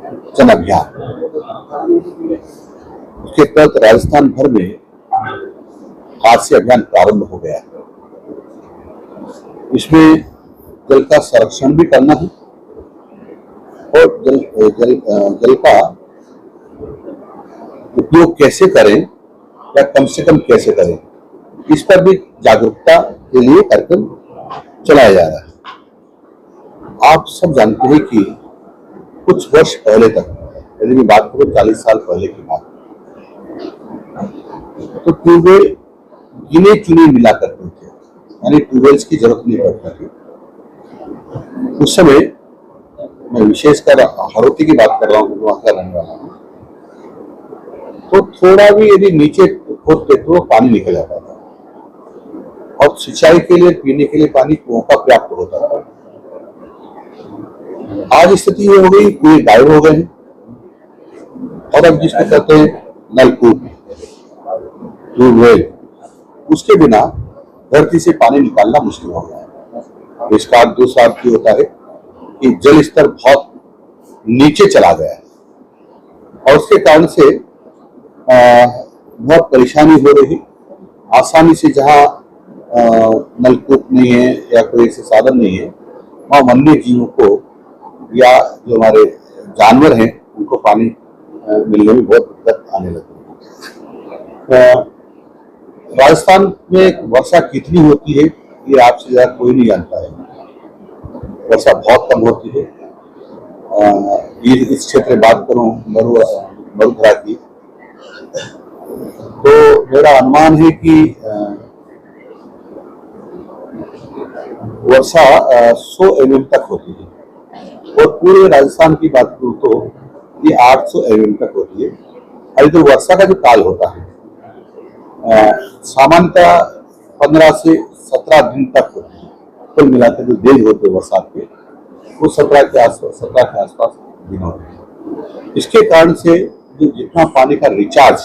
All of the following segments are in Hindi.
जन अभियान, उसके तहत राजस्थान भर में आज से अभियान प्रारंभ हो गया है। इसमें जल का संरक्षण भी करना है और जल का उपयोग कैसे करें या कम से कम कैसे करें, इस पर भी जागरूकता के लिए कार्यक्रम चलाया जा रहा है। आप सब जानते हैं कि कुछ वर्ष पहले तक, यदि मैं बात करूं 40 साल पहले की बात, तो ट्यूबवेल गिने चुने मिला करते थे, यानी ट्यूबवेल्स की जरूरत नहीं पड़ती थी। उस समय मैं विशेषकर हरोती की बात कर रहा हूँ, वहां का रहने वाला हूँ, तो थोड़ा भी यदि नीचे खोदते तो पानी निकल जाता था और सिंचाई के लिए, पीने के लिए पानी कुओं का पर्याप्त होता था। आज स्थिति ये हो गई, कुएं गायब हो गए हैं और अब जिसको कहते हैं नलकूप, ट्यूबवेल, उसके बिना धरती से पानी निकालना मुश्किल हो गया है। इसका दूसरा अर्थ ये होता है कि जल स्तर बहुत नीचे चला गया है और उसके कारण से बहुत परेशानी हो रही। आसानी से जहाँ नलकूप नहीं है या कोई ऐसे साधन नहीं है, वहाँ वन्य जीवों को या जो हमारे जानवर हैं उनको पानी मिलने में बहुत दिक्कत आने लगी है। राजस्थान में वर्षा कितनी होती है ये आपसे ज्यादा कोई नहीं जानता है। वर्षा बहुत कम होती है। इस क्षेत्र में बात करूं मरुधरा की, तो मेरा अनुमान है कि वर्षा 100 mm तक होती है और पूरे राजस्थान की बात करूं तो ये 800 mm तक होती है। और जो वर्षा का जो काल होता है सामान्यतः 15 से 17 दिन तक होती है। कुल मिलाकर जो दिन होते हैं बरसात के, वो 17 के आसपास दिन होते हैं। इसके कारण से जो जितना पानी का रिचार्ज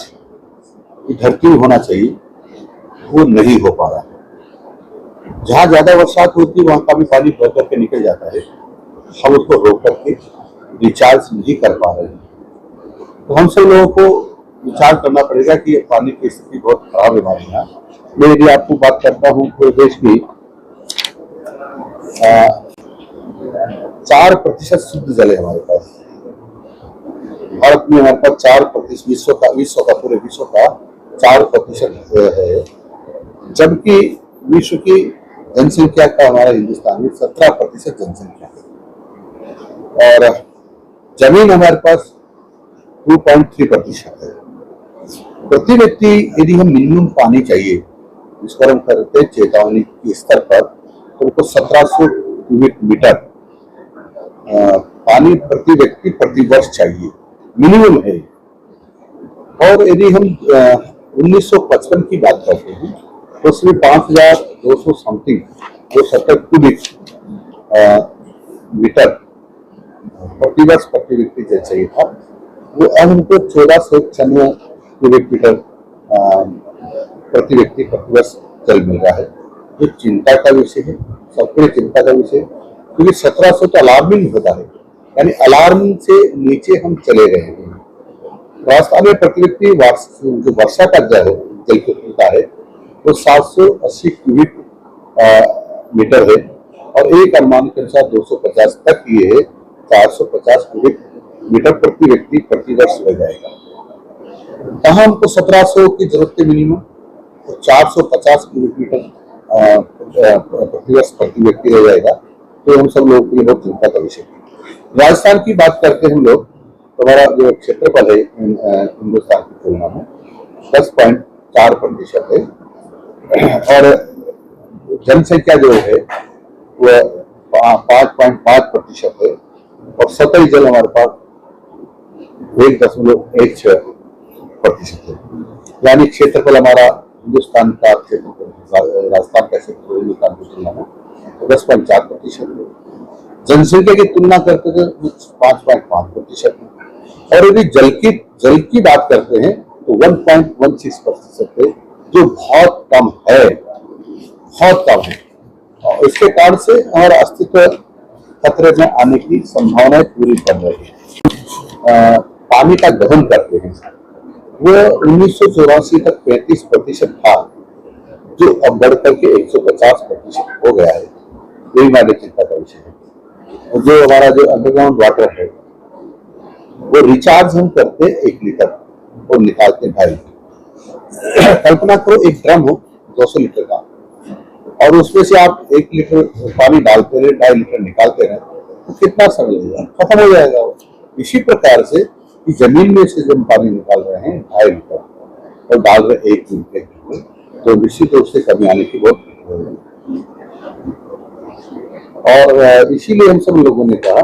धरती में होना चाहिए वो नहीं हो पा रहा है। जहाँ ज्यादा बरसात होती है वहां का भी पानी बह करके निकल जाता है, हम उसको रोक करके रिचार्ज नहीं कर पा रहे हैं। तो हम सब लोगों को विचार करना पड़ेगा कि पानी की स्थिति बहुत खराब है हमारे यहाँ। मैं यदि आपको बात करता हूँ पूरे देश की, 4% शुद्ध जल है हमारे पास। भारत में हमारे पास 4%, पूरे विश्व का 4% है, जबकि विश्व की जनसंख्या का हमारा हिंदुस्तान में 17% जनसंख्या है और जमीन हमारे पास 2.3% है। प्रति व्यक्ति यदि हम मिनिमम पानी चाहिए, जिसको हम करते चेतावनी के स्तर पर, तो उनको 1700 क्यूबिक मीटर पानी प्रति व्यक्ति प्रति वर्ष चाहिए, मिनिमम है। और यदि हम 1955 की बात करते हैं तो उसमें 5200 समथिंग 270 क्यूबिक मीटर प्रति वर्ष प्रति व्यक्ति जल चाहिए था, वो अब हमको 1496 क्यूबिक मीटर प्रति व्यक्ति प्रति वर्ष जल मिल रहा है, जो चिंता का विषय है, सबके लिए चिंता का विषय है। क्योंकि 1700 तो अलार्मिंग होता है, यानी अलार्म से नीचे हम चले गए हैं। राजस्थान में प्रति व्यक्ति जो वर्षा का जल होता है वो 780 क्यूबिक मीटर है और एक अनुमान के अनुसार 250 तक ये है 450 क्यूबिक मीटर प्रति व्यक्ति प्रति वर्ष हो जाएगा। कहाँ हमको 1700 की जरूरत है मिनिमम, तो 450 क्यूबिक मीटर प्रति वर्ष प्रति व्यक्ति रह जाएगा, तो हम सब लोगों के लिए बहुत चिंता का विषय है। राजस्थान की बात करते हैं हम लोग, तो हमारा जो क्षेत्रफल है हिंदुस्तान की तुलना में 10.4% है और जनसंख्या जो है वो 5.5% है और सतही जल हमारे पास 1.16% है। यानी क्षेत्रफल हमारा हिंदुस्तान का क्षेत्रफल, राजस्थान का क्षेत्रफल हिंदुस्तान की तुलना में 10.4% है। जनसंख्या की तुलना करते थे 5.5% है और यदि जल की बात करते हैं तो 1.16% है, जो बहुत कम है, बहुत कम है। और इसके कारण से हमारा अस्तित्व खतरे में आने की संभावनाएं पूरी कर रही है। पानी का दहन करते हैं, वो 1984 तक 35% था, जो अब बढ़कर के 150% हो गया है। यही हमारी चिंता का विषय है। और जो हमारा जो अंडरग्राउंड वाटर है, वो रिचार्ज हम करते 1 लीटर और निकालते 2.5 लीटर। कल्पना करो एक ड्रम हो 200 लीटर का, और उसमें से आप 1 लीटर पानी डालते रहे, 2.5 लीटर निकालते रहे, तो कितना समय लगेगा? खत्म हो जाएगा वो। इसी प्रकार से कि जमीन में से जब पानी निकाल रहे हैं 2.5 लीटर और डाल रहे 1 लीटर, तो निश्चित रूप से कमी आने की बहुत। और इसीलिए हम सब लोगों ने कहा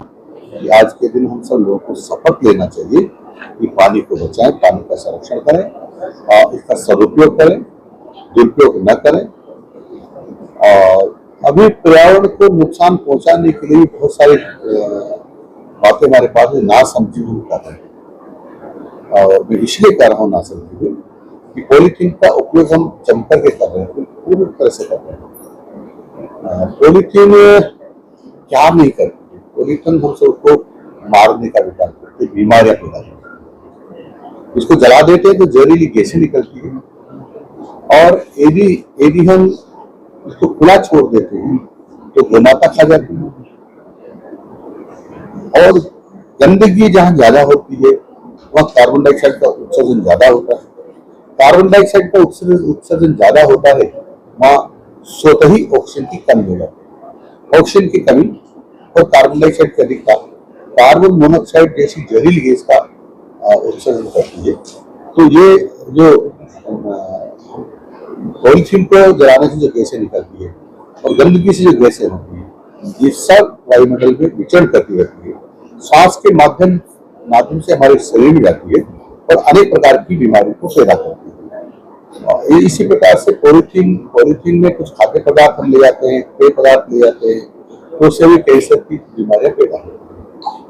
कि आज के दिन हम सब लोगों को शपथ लेना चाहिए कि पानी को बचाएं, पानी का संरक्षण करें और इसका सदुपयोग करें, दुरुपयोग न करें। और अभी पर्यावरण को नुकसान पहुंचाने के लिए बहुत सारी बातें हमारे पास है, ना समझी हुई कर रहे हैं। और मैं इसलिए कह रहा हूँ ना समझी हुई कि पॉलीथीन का उपयोग हम जमकर के कर रहे हैं, पूरी तरह से कर रहे हैं। पॉलीथीन क्या नहीं करती, पॉलीथीन हम सबको मारने का विचार करते, बीमारियां पैदा करती है। इसको जला देते हैं तो जहरीली गैसें निकलती है, और यदि हम इसको खुला छोड़ देते हैं तो गोमाता खा जाती है। और गंदगी जहां ज्यादा होती है वहां कार्बन डाइऑक्साइड का उत्सर्जन ज्यादा होता है। कार्बन डाइऑक्साइड का उत्सर्जन ज्यादा होता है, वहां स्वतः ही ऑक्सीजन की कमी हो जाती है। ऑक्सीजन की कमी और कार्बन डाइऑक्साइड की अधिकता कार्बन मोनोऑक्साइड जैसी जहरीली गैस का उत्सर्जन करती है। तो ये जो पॉलीथीन को जलाने से जो गैसें निकलती है और गंदगी से जो गैसें होती है, ये सब वायुमंडल में विचरण करती रहती है, सांस के माध्यम से हमारे शरीर में जाती है और अनेक प्रकार की बीमारियों को पैदा करती है। इसी प्रकार से पॉलीथीन में कुछ खाद्य पदार्थ हम ले जाते हैं, पेय पदार्थ ले जाते हैं, तो उससे भी कैंसर की बीमारियां पैदा होती है।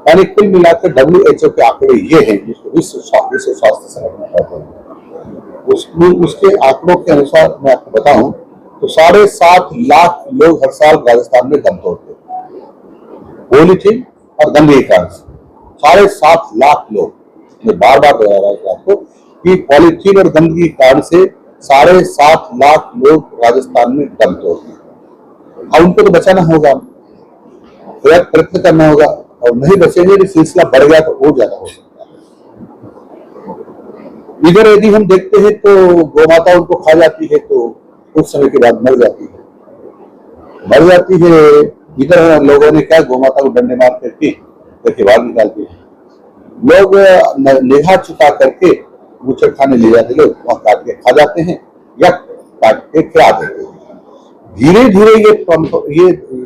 यानी कुल मिलाकर WHO के आंकड़े ये हैं, जिसको विश्व स्वास्थ्य संगठन कहते हैं। उसके आंकड़ों के अनुसार मैं आपको बताऊं तो 7.5 लाख लोग हर साल राजस्थान में दम तोड़ते हैं पॉलीथीन और गंदगी के कारण। 7.5 लाख लोग, मैं बार बार बता रहा हूं आपको कि पॉलीथीन और गंदगी के कारण से 7.5 लाख लोग राजस्थान में दम तोड़ते हैं। अब उनको तो बचाना होगा, प्रयत्न करना होगा, और नहीं बचेंगे तो सिलसिला बढ़ गया तो और ज्यादा हो सकता है। इधर यदि हम देखते हैं तो गौमाता उनको खा जाती है, तो कुछ समय के बाद मर जाती है। इधर लोगों ने क्या, गौमाता को डंडे मार करके बाहर निकालते हैं। लोग निगाह चुका करके बूचड़ खाने ले जाते, लोग वहां काट के खा जाते हैं या काट के खिला देते हैं। धीरे धीरे ये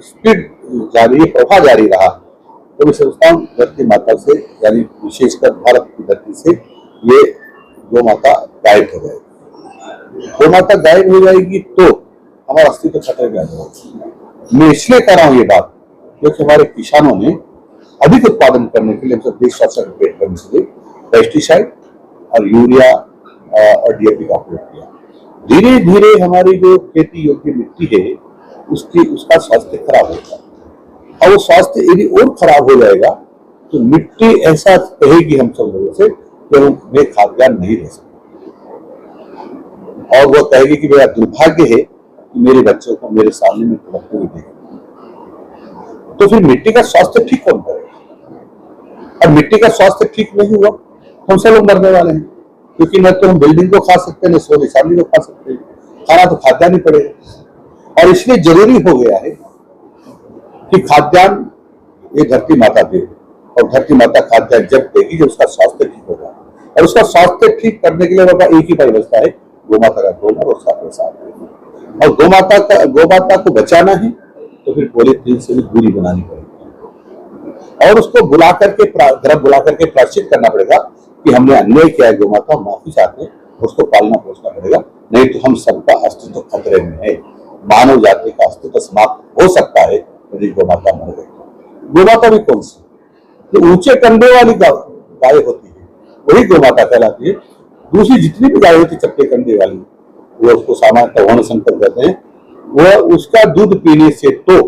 स्पीड जारी, ये प्रवाह जारी रहा, तो मैं समझता हूँ धरती माता से, यानी विशेषकर भारत की धरती से ये गौमाता गायब हो जाएगी। गौमाता गायब हो जाएगी तो हमारा अस्तित्व खतरे में आ जाएगा। मैं इसलिए कर रहा हूँ ये बात क्योंकि हमारे किसानों ने अधिक उत्पादन करने के लिए हम सब देशवासियों को पेट करने के लिए पेस्टिसाइड और यूरिया और DAP का उपयोग किया। धीरे धीरे हमारी जो खेती योग्य मिट्टी है उसका स्वास्थ्य खराब होगा, और वो स्वास्थ्य यदि और खराब हो जाएगा तो मिट्टी ऐसा कहेगी हम सब लोगों से कि मैं खाद्यान्न नहीं रह सकता, और वो कहेगी कि मेरा दुर्भाग्य है कि मेरे बच्चों को मेरे सामने में पड़ते हुए देखा। तो फिर मिट्टी का स्वास्थ्य ठीक कौन करेगा? और मिट्टी का स्वास्थ्य ठीक नहीं हुआ हम सब लोग मरने वाले हैं, क्योंकि न तो हम बिल्डिंग को खा सकते हैं, न सोने चांदी को खा सकते हैं, खाना तो खाद्यान्न ही पड़ेगा। और इसलिए जरूरी हो गया है कि खाद्यान्न ये धरती माता दे, और धरती माता खाद्यान्न जब देगी जब उसका स्वास्थ्य ठीक होगा। और उसका स्वास्थ्य ठीक करने के लिए बाबा एक ही व्यवस्था है, गोमाता का गोबर और साथ में साथ। और गोमाता को बचाना है तो फिर पॉलीथीन से भी दूरी बनानी पड़ेगी, और उसको बुला करके प्रायश्चित करना पड़ेगा कि हमने अन्याय किया है, गोमाता माफी चाहते हैं, उसको पालना पोषना पड़ेगा। नहीं तो हम सबका अस्तित्व खतरे में है, मानव जाति का अस्तित्व समाप्त हो सकता है यदि गोमाता मर गई। गोमाता भी कौन सी? जो ऊंचे कंधे वाली गाय होती है वही गोमाता कहलाती है। दूसरी जितनी भी गाय होती चपटे कंधे वाली, वो उसको सामान्यतः वर्ण संकर कहते हैं, वह उसका दूध पीने से तो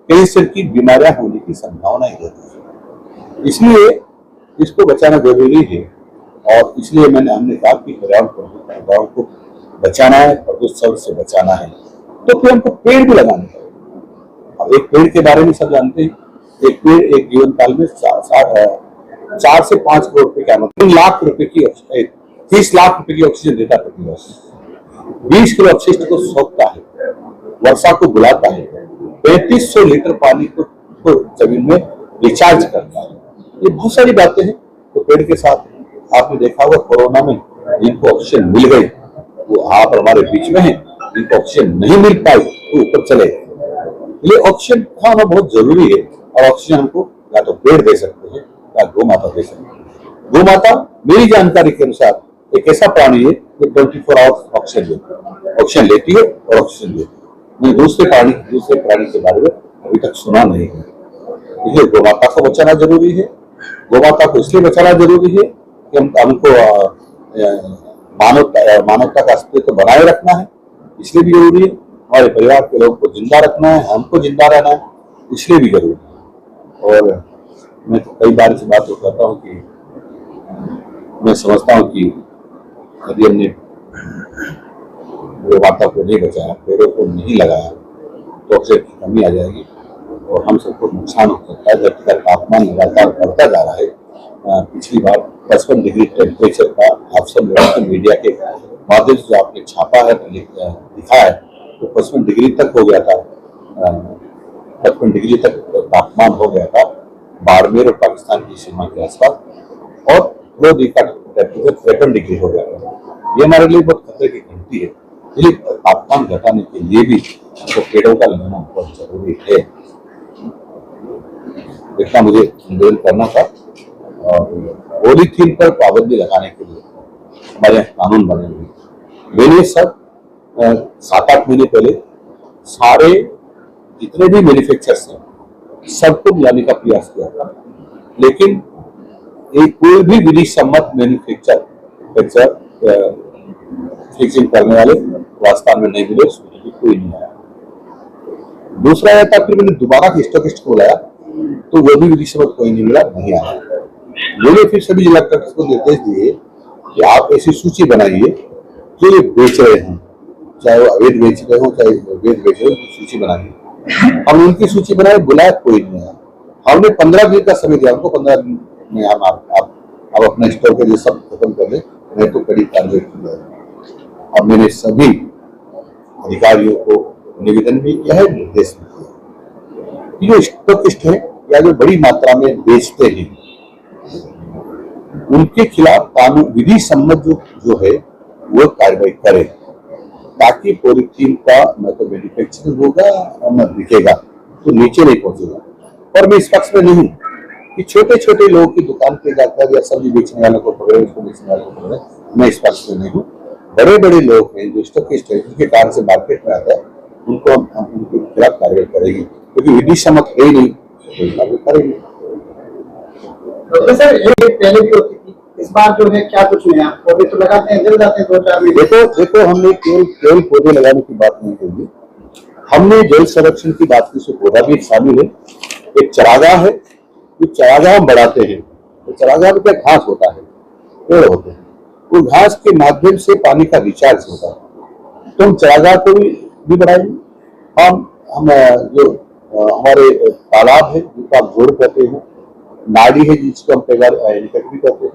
कैंसर की बीमारियां होने की संभावना ही रहती है। इसलिए इसको बचाना जरूरी है। और इसलिए हमने कहा कि पर्यावरण को बचाना है, प्रदूषण से बचाना है, तो फिर हमको पेड़ भी लगाने हैं। अब एक पेड़ के बारे में सब जानते हैं, एक पेड़ एक जीवन काल में 4 से 5 करोड़ रुपए का, 3 लाख रुपए की 30 लाख रुपए की ऑक्सीजन देता है प्रति वर्ष। 20 किलो अपशिष्ट को सोखता है, वर्षा को बुलाता है, 3500 लीटर पानी को जमीन में रिचार्ज करता है। ये बहुत सारी बातें हैं। तो पेड़ के साथ आपने देखा होगा कोरोना में जिनको ऑक्सीजन मिल गई वो आप हमारे बीच में है, जिनको ऑक्सीजन नहीं मिल पाई वो ऊपर चले। ये ऑक्सीजन का होना बहुत जरूरी है। और ऑक्सीजन हमको या तो पेड़ दे सकते हैं या गौ माता दे सकते हैं। गौ माता मेरी जानकारी के अनुसार एक ऐसा प्राणी है जो 24 आवर्स ऑक्सीजन लेती है और ऑक्सीजन देती है। मैं दूसरे प्राणी के बारे में अभी तक सुना नहीं है। इसलिए गौ माता को बचाना जरूरी है। गौ माता को इसलिए बचाना जरूरी है कि हमको मानवता का अस्तित्व बनाए रखना है, इसलिए भी जरूरी है। हमारे परिवार के लोगों को जिंदा रखना है, हमको जिंदा रहना है, इसलिए भी जरूरी है। और मैं तो कई बार इस बात को कहता हूँ कि मैं समझता हूँ कि यदि हमने गौ माता को नहीं बचाया, पेड़ों को नहीं लगाया, तो ऑक्सीजन की कमी आ जाएगी और हम सबको नुकसान हो सकता है। धरती का तापमान लगातार बढ़ता जा रहा है। पिछली बार 55 डिग्री टेम्परेचर का आप सब मीडिया के माध्यम से जो आपने छापा है, दिखा है, तो 55 डिग्री तक हो गया था। 55 डिग्री तक तापमान हो गया था बाड़मेर और पाकिस्तान की सीमा के आसपास। और 2 डिग्री का टेम्परेचर 53 डिग्री हो गया था। ये हमारे लिए बहुत खतरे की घंटी है। इसलिए तापमान घटाने के लिए भी हमको पेड़ों का लगाना बहुत जरूरी है। इतना मुझे निवेदन करना था। और पॉलीथीन पर पाबंदी लगाने के लिए हमारे यहाँ कानून बने हुए। मैंने सब 7-8 महीने पहले सारे जितने भी मैन्युफैक्चरर्स हैं सबको बुलाने का प्रयास किया था, लेकिन एक कोई भी विधि सम्मत मैन्युफैक्चर फिक्सिंग करने वाले राजस्थान में नहीं मिले, कोई नहीं आया। दूसरा आया था, फिर मैंने दोबारा स्टॉकिस्ट को बुलाया तो वो भी विधि सम्मत कोई नहीं मिला, नहीं आया। मैंने फिर सभी जिला कलेक्टर को निर्देश दिए कि आप ऐसी सूची बनाइए जो ये बेच रहे हैं, चाहे वो अवैध बेच रहे हो चाहे वैध बेच रहे हो, सूची बनाइए। हम उनकी सूची बनाए, बुलाया, कोई नहीं आया। हमने 15 दिन का समय दिया उनको, 15 दिन में हम आप अपना स्टॉक के लिए सब खत्म कर ले, नहीं तो कड़ी कार्रवाई की जाएगी। अब मैंने सभी अधिकारियों को निवेदन भी किया है, निर्देश भी किया। जो स्टॉकिस्ट है या जो बड़ी मात्रा में बेचते हैं उनके खिलाफ कानून विधि सम्मत जो है वो कार्रवाई करे, ताकि पॉलीथीन का न तो मैन्युफैक्चरिंग होगा और न बिकेगा, तो नीचे नहीं पहुंचेगा। और मैं इस पक्ष में नहीं कि छोटे छोटे लोगों की दुकान पे जाकर या सब्जी बेचने वालों को पकड़े, उसको बेचने वालों को पकड़े, मैं इस पक्ष में नहीं हूँ। बड़े बड़े लोग हैं जो स्टॉकिस्ट है, जिनके कारण से मार्केट में आता है, उनको हम उनके खिलाफ कार्रवाई करेगी, क्योंकि विधि सम्मत है ही नहीं, तो कार्रवाई करेंगे। तो सर ये पहले भी होती थी, इस बार जो है क्या कुछ नया? पौधे तो लगाते हैं, जल जाते हैं 2-4 महीने। देखो हमने केवल पौधे लगाने की बात नहीं कही, हमने जल संरक्षण की बात की, उसमें पौधा भी शामिल है। एक चारागाह है, जो चारागाह हम बढ़ाते हैं, तो चारागाह में क्या घास होता है, पेड़ होते हैं, वो घास के माध्यम से पानी का रिचार्ज होता है। तो हम चारागाह को भी बढ़ाएंगे। हम जो हमारे तालाब है जिसको आप जोड़ कहते हैं, नाली है जिसको हम कई बार निकट भी करते हैं,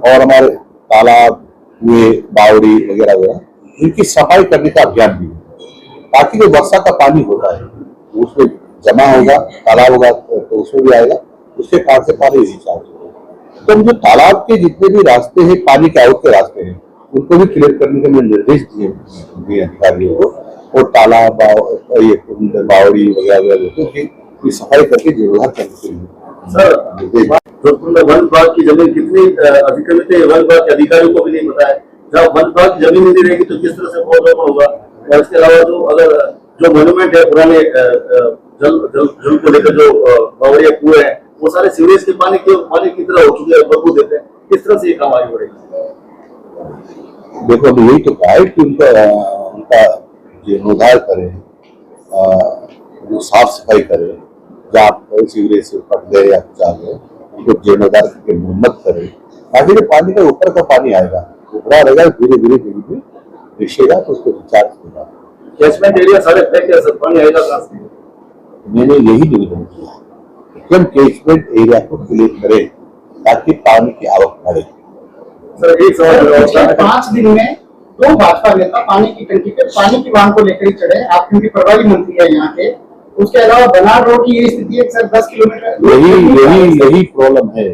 और हमारे तालाब, कुएं, बावड़ी वगैरह वगैरह, इनकी सफाई करने का अभियान भी है, ताकि जो वर्षा का पानी होता है उसमें जमा होगा, तालाब होगा तो उसमें भी आएगा, उसके कारण से पानी रिचार्ज होगा। तो जो तालाब के जितने भी रास्ते हैं, पानी के आउट के रास्ते हैं, उनको भी क्लियर करने के मैं निर्देश दिए अधिकारियों को, और तालाब, बावड़ी वगैरह की सफाई करके व्यवहार करने के लिए। सर, जोधपुर में वन विभाग की जमीन कितनी अतिक्रमित है, वन विभाग के अधिकारियों को भी नहीं पता है। जब वन विभाग की जमीन नहीं रहेगी तो किस तरह से पौधरोपण होगा? और इसके अलावा जो मोन्यूमेंट है पुराने जल को लेकर, जो बावड़िया कुएं हैं, वो सारे सीवरेज के पानी की तरह हो चुके हैं, बदबू देते हैं। किस तरह से ये काम आगे बढ़ेगा? देखो अभी यही तो कहा है कि उनका जीर्णोद्धार करें, साफ सफाई करें, जहाँ सीवरेज से पट गए या कुछ आ गए, उनको जीर्णोद्धार करके मुरम्मत करें, ताकि जो पानी का ऊपर का पानी आएगा ऊपरा रहेगा, धीरे धीरे धीरे धीरे रिसेगा तो उसको रिचार्ज होगा। कैचमेंट एरिया सारे पैक है सर, पानी आएगा कहाँ से? मैंने यही निवेदन किया कि हम कैचमेंट एरिया को क्लियर करें ताकि पानी की आवक बढ़े। सर एक सवाल पिछले 5 दिन में 2 भाजपा नेता पानी की टंकी पे पानी की मांग को लेकर ही चढ़े। आप क्योंकि प्रभारी मंत्री है यहाँ के, उसके अलावा बनार रोड की ये स्थिति है सर 10 किलोमीटर यही प्रॉब्लम है,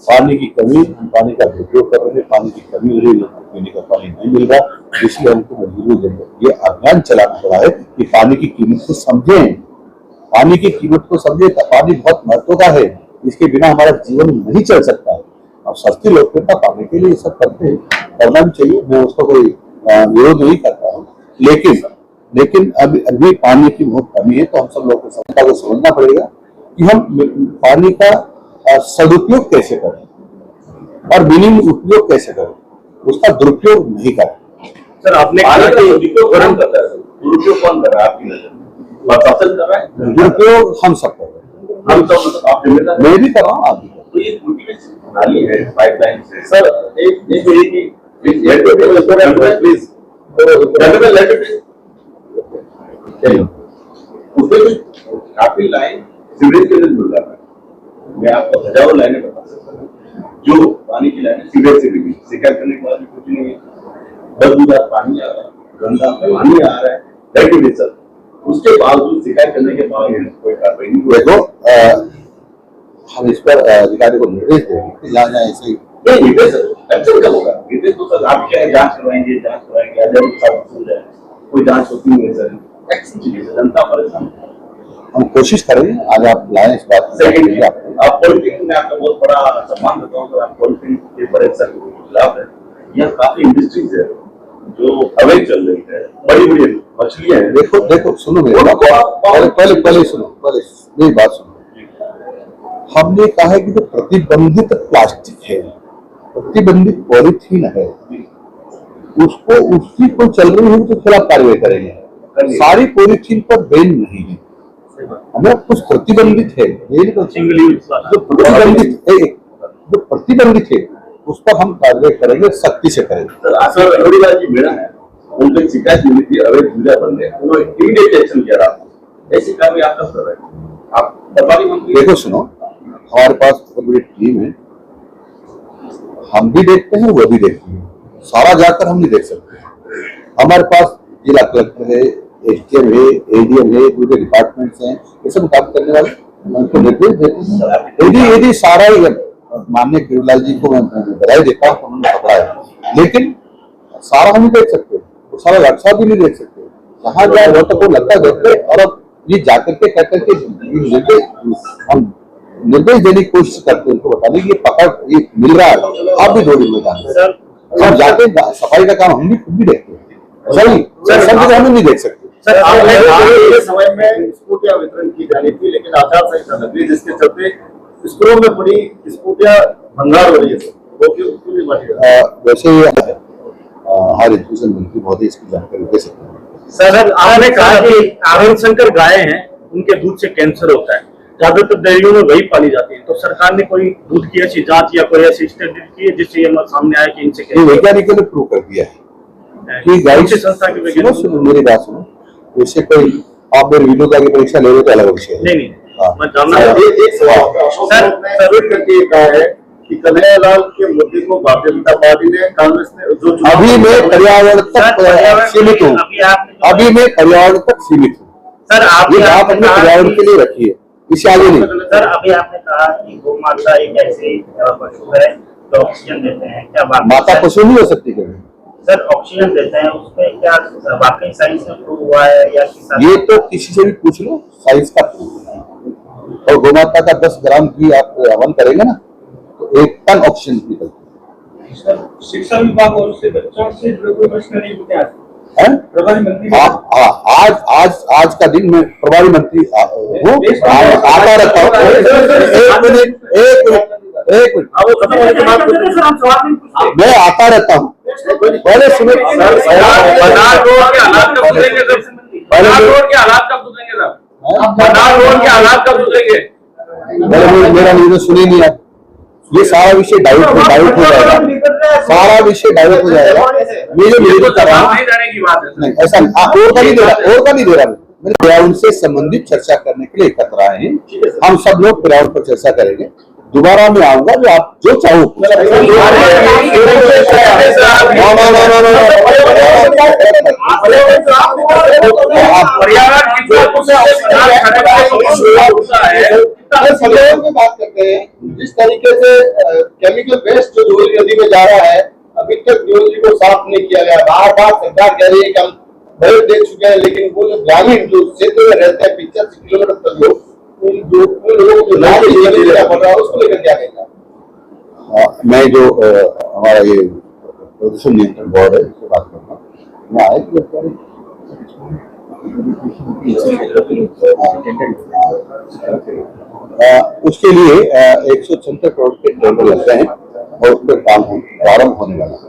पानी की कमी, हम पानी का दुरुपयोग कर रहे हैं, पानी की कमी हो रही है, लोगों को पीने का पानी नहीं मिल रहा, इसलिए हमको मजबूरी ये अभियान चलाना पड़ा है कि पानी की कीमत को समझें, पानी की कीमत को समझे। पानी बहुत महत्व का है, इसके बिना हमारा जीवन नहीं चल सकता है। और सस्ती लोकप्रियता पाने के लिए ये सब करते हैं, करना भी चाहिए, मैं उसको कोई विरोध नहीं करता हूँ, लेकिन अभी पानी की बहुत कमी है, तो हम सब लोगों को समस्या को समझना पड़ेगा कि हम पानी का सदुपयोग कैसे करें और मिनिमम उपयोग कैसे करें, उसका दुरुपयोग नहीं करें। सर आपने कहा कि दुरुपयोग कौन करता है? दुरुपयोग कौन कर रहा है आपकी नजर में? प्रशासन कर रहा है? दुरुपयोग हम सब कर रहे हैं, हम सब आप जिम्मेदार, मैं भी कर रहा हूँ, आप भी कर रहे हैं। तो ये मोटिवेशन नाली है पाइपलाइन से सर, एक प्लीज उसमें काफी लाइन सीवरेज के लिए जुड़ रहा है। मैं आपको हजारों लाइनें बता सकता हूँ जो पानी की लाइन सीवरेज से भी शिकायत करने के बाद भी कुछ नहीं है, बदबूदार पानी आ रहा है, गंदा पानी आ रहा है, है सर, उसके बावजूद शिकायत करने के बावजूद कोई कार्रवाई नहीं। देखो हम इस पर अधिकारी को निर्देश देंगे कि जहाँ जहाँ ऐसे निर्देश एक्शन कब होगा? निर्देश तो सर आप क्या जांच करवाएंगे कोई जांच होती नहीं है सर, एक्शन चाहिए, जनता परेशान है। हम कोशिश करेंगे, आज आप लाएं इस बात सेकंड आप पॉलिटिक्स में आपका बहुत बड़ा सम्मान करता हूँ, आप पॉलिटिक्स के बड़े सर के खिलाफ है। यहाँ काफी इंडस्ट्रीज है जो अवैध चल रही है, बड़ी बड़ी मछलियां हैं। देखो सुनो मेरी बात, पहले सुनो, पहले मेरी बात सुनो। हमने कहा है कि जो प्रतिबंधित प्लास्टिक है, प्रतिबंधित पॉलीथीन है, उसको उसी को चल रही है तो खिलाफ कार्रवाई करेंगे। सारी पॉलीथीन पर बैन नहीं है, हमें कुछ प्रतिबंधित है, सिंगल यूज जो प्रतिबंधित है उस पर हम कार्रवाई करेंगे, सख्ती से करेंगे। सर अरोड़ीलाल जी मेरा है, उनकी शिकायत मिली थी अवैध पूजा बंद है, उन्होंने इमीडिएट एक्शन किया रहा। ऐसी कार्रवाई आप कब कर रहे हैं? आप प्रभारी मंत्री। देखो सुनो, हमारे पास बहुत बड़ी टीम है, हम भी देखते हैं वो भी देखते हैं, सारा जाकर हम नहीं देख सकते। हमारे पास जिला कलेक्टर है, एसडीएम है, एडीएम है, दूसरे डिपार्टमेंट्स हैं, ये सब काम करने वाले उनको निर्देश देते हैं। यदि सारा माननीय गिरिलाल जी को मैं बधाई देता हूँ, उन्होंने पकड़ा है, लेकिन सारा हम नहीं देख सकते, वो सारा लक्ष्य भी नहीं देख सकते। जहाँ जाए वो तक वो लगता देखते, और अब ये जाकर के कहकर के हम निर्देश देने की कोशिश करते हैं, उनको बताने की ये पकड़ ये मिल रहा है, आप भी दौड़ी मैदान में जाके सफाई का काम हम भी खुद भी देखते हैं, सही हम नहीं देख सकते। सर आपने समय में स्कूटियां वितरण की जानी थी, लेकिन आचार संहिता लग गई, जिसके चलते स्कूलों में बड़ी स्कूटियां भंगार हो रही है। वो क्यों नहीं बांटी? वैसे हर एजुकेशन मंत्री महोदय इसकी जानकारी दे सकते हैं। सर आपने कहा कि आनंद शंकर गाय हैं, उनके दूध से कैंसर होता है, ज्यादातर डेयरियों में वही पाली जाती है, तो सरकार ने कोई दूध की ऐसी जांच या कोई ऐसी स्टडी की है जिससे ये सामने आया कि इनसे वैज्ञानिकों ने प्रूव कर दिया है कि गाय की संस्था की वैज्ञानिक। मेरी बात सुनो, वैसे कोई आप मेरे वीडियो की परीक्षा ले रहे तो अलग विषय है। नहीं हाँ। मैं जानना सर करके कहा है कि कन्हैयालाल के मुद्दे को भारतीय जनता पार्टी ने, कांग्रेस ने जो अभी मैं पर्यावरण तक सीमित हूँ, अभी मैं पर्यावरण तक सीमित हूँ सर। आप ये बात अपने पर्यावरण के लिए रखिए, इससे आगे नहीं। सर अभी आपने कहा कि गौ माता एक ऐसी पशु है जो ऑक्सीजन देते हैं, क्या बात? माता पशु नहीं हो सकती कभी। सर ऑक्सीजन देते हैं, उसमें क्या वाकई साइंस में प्रूव हुआ है या ये तो किसी से भी पूछ लो, साइंस का प्रूफ है। और गोमाता का 10 ग्राम घी आप हवन करेंगे ना तो 1 टन ऑक्सीजन निकलती है। शिक्षा विभाग और उससे बच्चों से कोई प्रश्न नहीं पूछे प्रभारी मंत्री। आज का दिन मैं प्रभारी मंत्री हूँ, आता रहता हूँ। एक मिनट मैं आता रहता हूँ, पहले सुनो। बनार रोड के हालात कब सुधरेंगे सर? बनार रोड के हालात कब सुधरेंगे सर? बनार रोड के हालात कब सुधरेंगे? मेरा न्यूज सुनी नहीं आप, ये सारा विषय डाइवर्ट हो जाएगा, सारा विषय डाइवर्ट हो जाएगा। मैं जो न्यूज कर रहा हूँ की बात है नहीं ऐसा और का नहीं दे रहा, और का नहीं दे रहा, मैंने पर्यावरण से संबंधित चर्चा करने के लिए एकत्र आए हैं। हम सब लोग पर्यावरण पर चर्चा करेंगे। दोबारा मैं आऊंगा, जो आप जो चाहो पर्यावरण की बात करते हैं। जिस तरीके से केमिकल वेस्ट जो धौली नदी में जा रहा है, अभी तक धौली को साफ नहीं किया गया। बार बार सरकार कह रही है कि हम बहुत देख चुके हैं, लेकिन वो जो ग्रामीण जो क्षेत्र में रहते हैं 85 किलोमीटर तक लोग, उन लोगों को जो पड़ रहा है उसको लेकर क्या कहना? मैं जो हमारा ये प्रदूषण नियंत्रण बोर्ड है उससे बात करना मैं आए उसके लिए 176 करोड़ के टेंडर लग गए हैं और उस पर काम प्रारंभ होने वाला है।